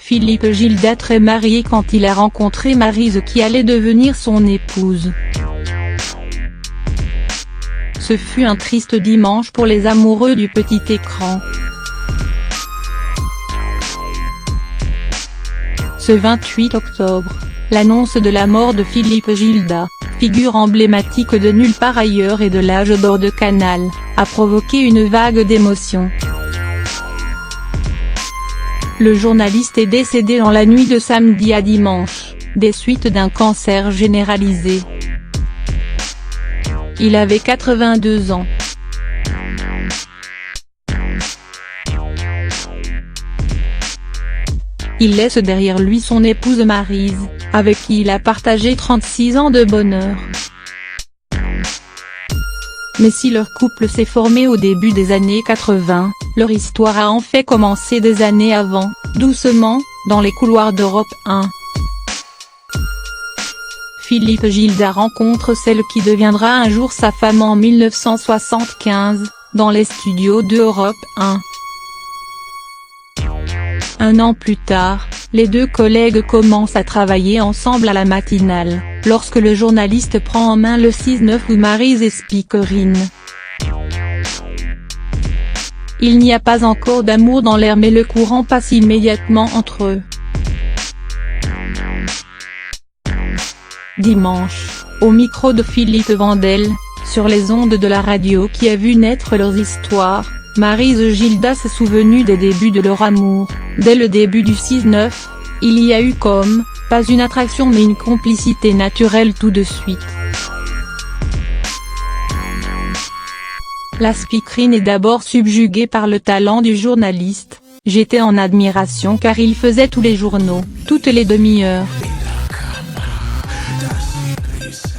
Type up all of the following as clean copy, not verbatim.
Philippe Gilda très marié quand il a rencontré Maryse qui allait devenir son épouse. Ce fut un triste dimanche pour les amoureux du petit écran. Ce 28 octobre, l'annonce de la mort de Philippe Gilda, figure emblématique de Nulle part ailleurs et de l'âge d'or de Canal, a provoqué une vague d'émotions. Le journaliste est décédé dans la nuit de samedi à dimanche, des suites d'un cancer généralisé. Il avait 82 ans. Il laisse derrière lui son épouse Maryse, avec qui il a partagé 36 ans de bonheur. Mais si leur couple s'est formé au début des années 80, leur histoire a en fait commencé des années avant, doucement, dans les couloirs d'Europe 1. Philippe Gilda rencontre celle qui deviendra un jour sa femme en 1975, dans les studios d'Europe 1. Un an plus tard, les deux collègues commencent à travailler ensemble à la matinale, lorsque le journaliste prend en main le 6-9 où Maryse est speakerine. Il n'y a pas encore d'amour dans l'air mais le courant passe immédiatement entre eux. Dimanche, au micro de Philippe Vandel, sur les ondes de la radio qui a vu naître leurs histoires, Maryse Gilda s'est souvenue des débuts de leur amour. Dès le début du 6-9, il y a eu pas une attraction mais une complicité naturelle tout de suite. La speakerine est d'abord subjuguée par le talent du journaliste, j'étais en admiration car il faisait tous les journaux, toutes les demi-heures.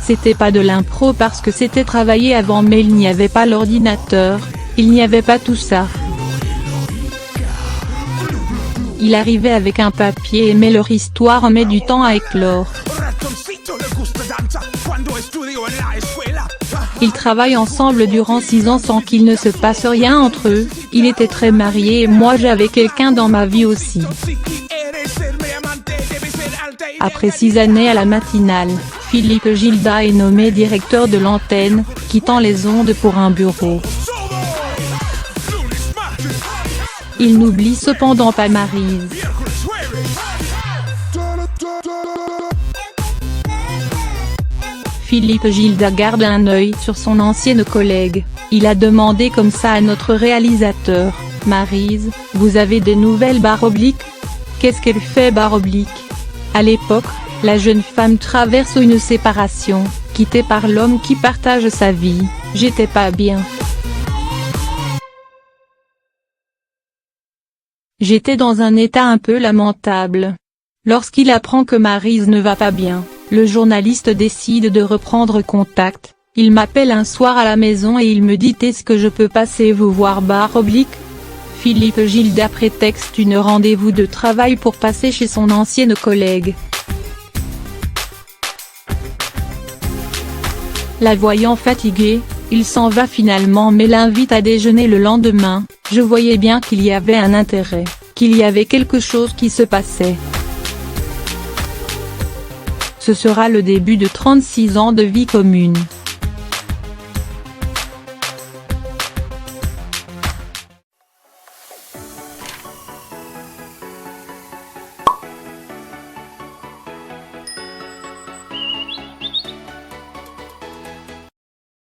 C'était pas de l'impro parce que c'était travaillé avant mais il n'y avait pas l'ordinateur, il n'y avait pas tout ça. Il arrivait avec un papier mais leur histoire met du temps à éclore. Ils travaillent ensemble durant 6 ans sans qu'il ne se passe rien entre eux, il était très marié et moi j'avais quelqu'un dans ma vie aussi. Après 6 années à la matinale, Philippe Gilda est nommé directeur de l'antenne, quittant les ondes pour un bureau. Il n'oublie cependant pas Maryse. Philippe Gilda garde un œil sur son ancienne collègue, il a demandé comme ça à notre réalisateur, Maryse, vous avez des nouvelles ? Qu'est-ce qu'elle fait ? À l'époque, la jeune femme traverse une séparation, quittée par l'homme qui partage sa vie, j'étais pas bien. J'étais dans un état un peu lamentable. Lorsqu'il apprend que Maryse ne va pas bien, le journaliste décide de reprendre contact, il m'appelle un soir à la maison et il me dit « Est-ce que je peux passer vous voir ? » Philippe Gilda prétexte une rendez-vous de travail pour passer chez son ancienne collègue. La voyant fatiguée, il s'en va finalement mais l'invite à déjeuner le lendemain, je voyais bien qu'il y avait un intérêt, qu'il y avait quelque chose qui se passait. Ce sera le début de 36 ans de vie commune.